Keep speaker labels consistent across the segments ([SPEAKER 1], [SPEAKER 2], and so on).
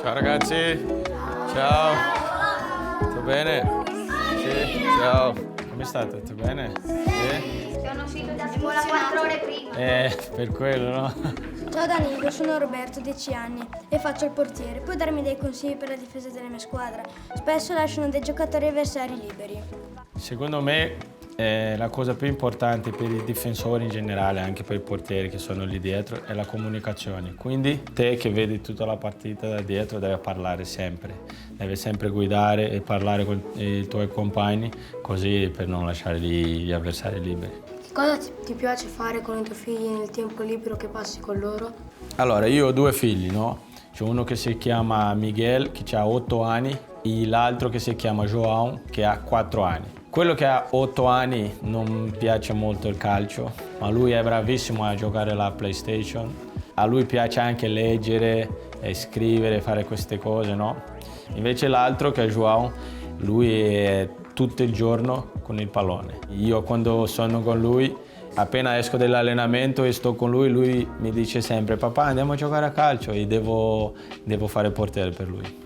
[SPEAKER 1] Ciao ragazzi, ciao, tutto bene? Sì, ciao, come state? Tutto bene? Sì?
[SPEAKER 2] Sono uscito da scuola 4 ore prima.
[SPEAKER 1] Per quello, no?
[SPEAKER 3] Ciao Danilo, sono Roberto, 10 anni e faccio il portiere. Puoi darmi dei consigli per la difesa della mia squadra? Spesso lasciano dei giocatori avversari liberi.
[SPEAKER 1] Secondo me la cosa più importante per i difensori in generale, anche per i portieri che sono lì dietro, è la comunicazione. Quindi te che vedi tutta la partita da dietro devi parlare sempre, devi sempre guidare e parlare con i tuoi compagni, così per non lasciare gli avversari liberi.
[SPEAKER 3] Che cosa ti piace fare con i tuoi figli nel tempo libero che passi con loro?
[SPEAKER 1] Allora, io ho due figli, no? C'è uno che si chiama Miguel, che ha 8 anni, e l'altro che si chiama João, che ha 4 anni. Quello che ha 8 anni non piace molto il calcio, ma lui è bravissimo a giocare alla PlayStation. A lui piace anche leggere, scrivere, fare queste cose, no? Invece l'altro, che è João, lui è tutto il giorno con il pallone. Io quando sono con lui, appena esco dall'allenamento e sto con lui, lui mi dice sempre: papà, andiamo a giocare a calcio, e devo fare portiere per lui.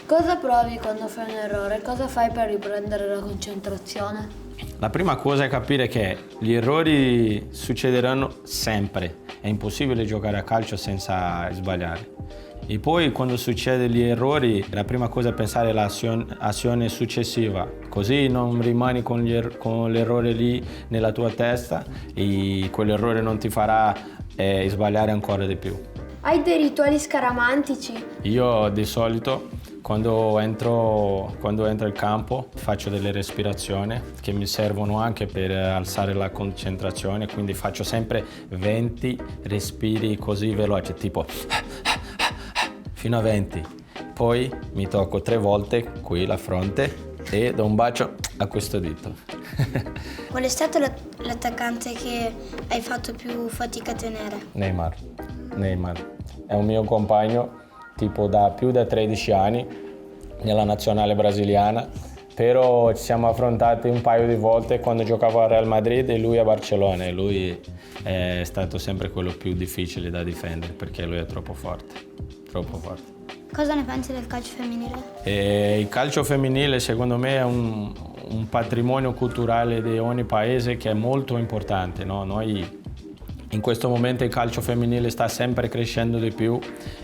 [SPEAKER 4] Cosa provi quando fai un errore? Cosa fai per riprendere la concentrazione?
[SPEAKER 1] La prima cosa è capire che gli errori succederanno sempre. È impossibile giocare a calcio senza sbagliare. E poi quando succedono gli errori, la prima cosa è pensare all'azione successiva. Così non rimani con l'errore lì nella tua testa e quell'errore non ti farà sbagliare ancora di più.
[SPEAKER 3] Hai dei rituali scaramantici?
[SPEAKER 1] Io di solito quando entro in campo faccio delle respirazioni che mi servono anche per alzare la concentrazione, quindi faccio sempre 20 respiri così veloci, tipo fino a 20. Poi mi tocco 3 volte qui la fronte e do un bacio a questo dito.
[SPEAKER 3] Qual è stato l'attaccante che hai fatto più fatica a tenere?
[SPEAKER 1] Neymar. È un mio compagno tipo da più di 13 anni nella nazionale brasiliana, però ci siamo affrontati un paio di volte quando giocavo a Real Madrid e lui a Barcellona, e lui è stato sempre quello più difficile da difendere perché lui è troppo forte.
[SPEAKER 3] Cosa ne pensi del calcio femminile?
[SPEAKER 1] Il calcio femminile secondo me è un patrimonio culturale di ogni paese che è molto importante, no? Noi in questo momento il calcio femminile sta sempre crescendo di più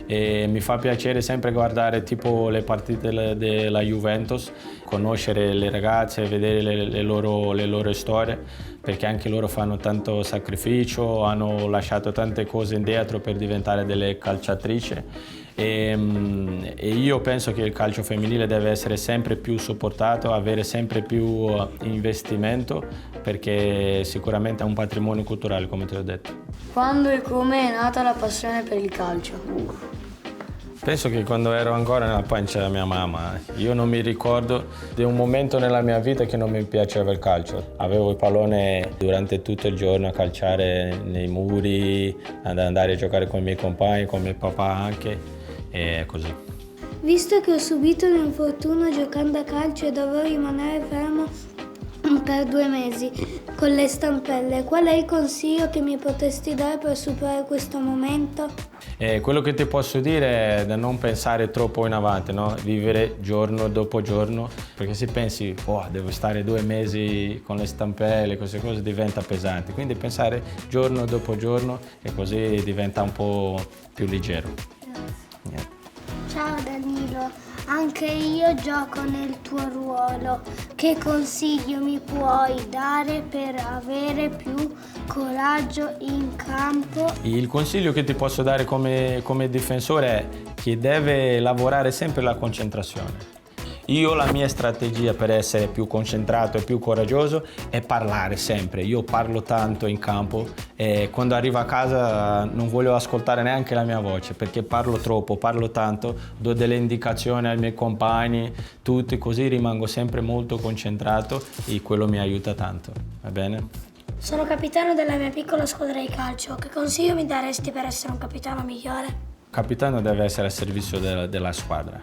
[SPEAKER 1] e mi fa piacere sempre guardare tipo le partite della Juventus, conoscere le ragazze, vedere le loro storie, perché anche loro fanno tanto sacrificio, hanno lasciato tante cose indietro per diventare delle calciatrici. E io penso che il calcio femminile deve essere sempre più supportato, avere sempre più investimento, perché sicuramente è un patrimonio culturale, come ti ho detto.
[SPEAKER 4] Quando e come è nata la passione per il calcio?
[SPEAKER 1] Penso che quando ero ancora nella pancia della mia mamma, io non mi ricordo di un momento nella mia vita che non mi piaceva il calcio. Avevo il pallone durante tutto il giorno a calciare nei muri, ad andare a giocare con i miei compagni, con mio papà anche, e così.
[SPEAKER 3] Visto che ho subito un infortunio giocando a calcio e dovevo rimanere fermo per 2 mesi con le stampelle, qual è il consiglio che mi potresti dare per superare questo momento?
[SPEAKER 1] Quello che ti posso dire è da non pensare troppo in avanti, no? Vivere giorno dopo giorno, perché se pensi devo stare 2 mesi con le stampelle, queste cose diventa pesante, quindi pensare giorno dopo giorno e così diventa un po' più leggero. Yeah.
[SPEAKER 5] Ciao Danilo, anche io gioco nel tuo ruolo. Che consiglio mi puoi dare per avere più coraggio in campo?
[SPEAKER 1] Il consiglio che ti posso dare come difensore è che deve lavorare sempre la concentrazione. Io la mia strategia per essere più concentrato e più coraggioso è parlare sempre. Io parlo tanto in campo e quando arrivo a casa non voglio ascoltare neanche la mia voce perché parlo troppo, parlo tanto, do delle indicazioni ai miei compagni, tutti, così rimango sempre molto concentrato e quello mi aiuta tanto, va bene?
[SPEAKER 3] Sono capitano della mia piccola squadra di calcio. Che consiglio mi daresti per essere un capitano migliore?
[SPEAKER 1] Capitano deve essere al servizio della squadra.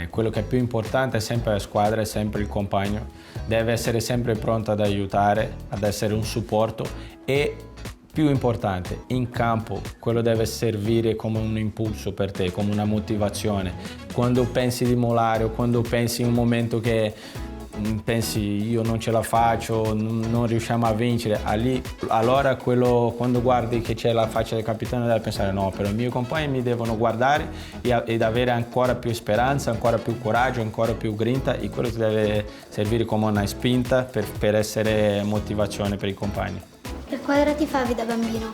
[SPEAKER 1] Quello che è più importante è sempre la squadra, è sempre il compagno. Deve essere sempre pronto ad aiutare, ad essere un supporto e più importante, in campo, quello deve servire come un impulso per te, come una motivazione. Quando pensi di mollare o quando pensi in un momento che pensi io non ce la faccio, non riusciamo a vincere, allora quando guardi che c'è la faccia del capitano devi pensare no, però i miei compagni mi devono guardare ed avere ancora più speranza, ancora più coraggio, ancora più grinta, e quello ti deve servire come una spinta per essere motivazione per i compagni.
[SPEAKER 2] Che squadra tifavi da bambino?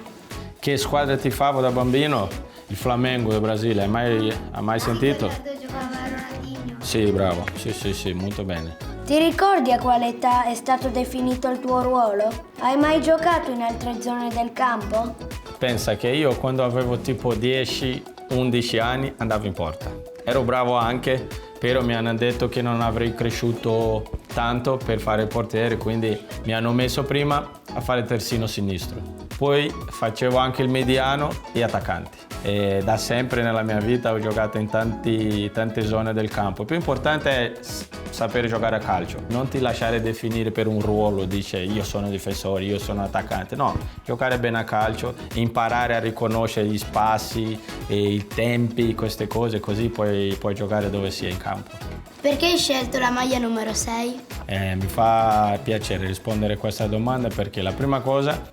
[SPEAKER 1] Che squadra tifavo da bambino? Il Flamengo del Brasile, hai mai sentito?
[SPEAKER 2] Giocava a Ronaldinho.
[SPEAKER 1] Sì, bravo, sì, molto bene.
[SPEAKER 5] Ti ricordi a quale età è stato definito il tuo ruolo? Hai mai giocato in altre zone del campo?
[SPEAKER 1] Pensa che io quando avevo tipo 10-11 anni andavo in porta. Ero bravo anche, però mi hanno detto che non avrei cresciuto tanto per fare il portiere, quindi mi hanno messo prima a fare terzino sinistro. Poi facevo anche il mediano e attaccante. E da sempre nella mia vita ho giocato in tante zone del campo. Il più importante è sapere giocare a calcio, non ti lasciare definire per un ruolo, dice io sono difensore, io sono attaccante, no, giocare bene a calcio, imparare a riconoscere gli spazi, e i tempi, queste cose, così puoi giocare dove sia in campo.
[SPEAKER 2] Perché hai scelto la maglia numero 6?
[SPEAKER 1] Mi fa piacere rispondere a questa domanda perché la prima cosa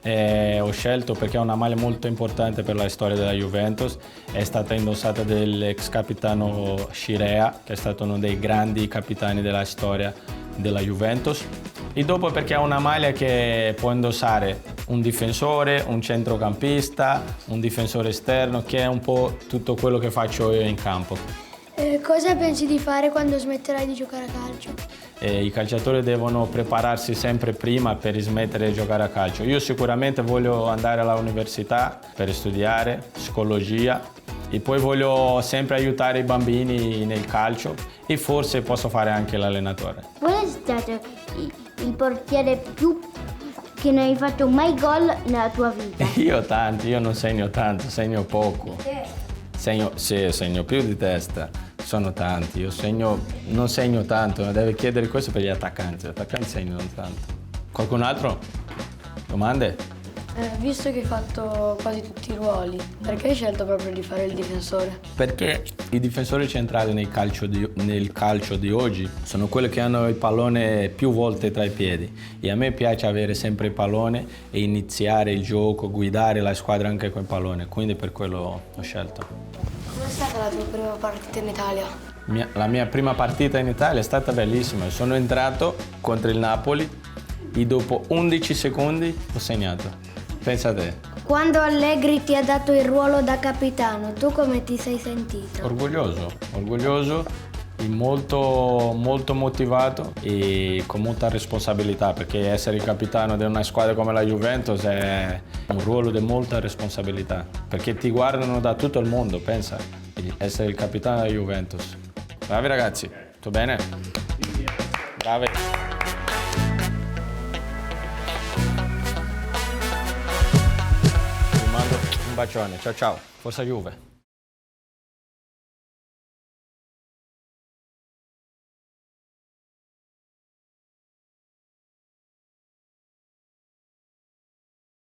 [SPEAKER 1] ho scelto perché è una maglia molto importante per la storia della Juventus, è stata indossata dall'ex capitano Scirea, che è stato uno dei grandi capitani della storia della Juventus, e dopo perché è una maglia che può indossare un difensore, un centrocampista, un difensore esterno, che è un po' tutto quello che faccio io in campo.
[SPEAKER 3] Cosa pensi di fare quando smetterai di giocare a calcio?
[SPEAKER 1] I calciatori devono prepararsi sempre prima per smettere di giocare a calcio. Io sicuramente voglio andare all'università per studiare psicologia e poi voglio sempre aiutare i bambini nel calcio e forse posso fare anche l'allenatore.
[SPEAKER 2] Qual è stato il portiere più che non hai fatto mai gol nella tua vita?
[SPEAKER 1] Io non segno tanto, segno poco. Segno più di testa. Sono tanti, non segno tanto, deve chiedere questo per gli attaccanti segnano tanto. Qualcun altro? Domande?
[SPEAKER 4] Visto che hai fatto quasi tutti i ruoli, perché hai scelto proprio di fare il difensore?
[SPEAKER 1] Perché i difensori centrali nel calcio di oggi sono quelli che hanno il pallone più volte tra i piedi e a me piace avere sempre il pallone e iniziare il gioco, guidare la squadra anche con il pallone, quindi per quello ho scelto.
[SPEAKER 4] Com'è stata la tua prima partita in Italia?
[SPEAKER 1] La mia prima partita in Italia è stata bellissima, sono entrato contro il Napoli e dopo 11 secondi ho segnato. Pensa a te.
[SPEAKER 5] Quando Allegri ti ha dato il ruolo da capitano, tu come ti sei sentito?
[SPEAKER 1] Orgoglioso e molto motivato e con molta responsabilità, perché essere il capitano di una squadra come la Juventus è un ruolo di molta responsabilità, perché ti guardano da tutto il mondo, pensa, essere il capitano della Juventus. Bravi ragazzi, tutto bene? Bravi. Vi mando un bacione, ciao, forza Juve.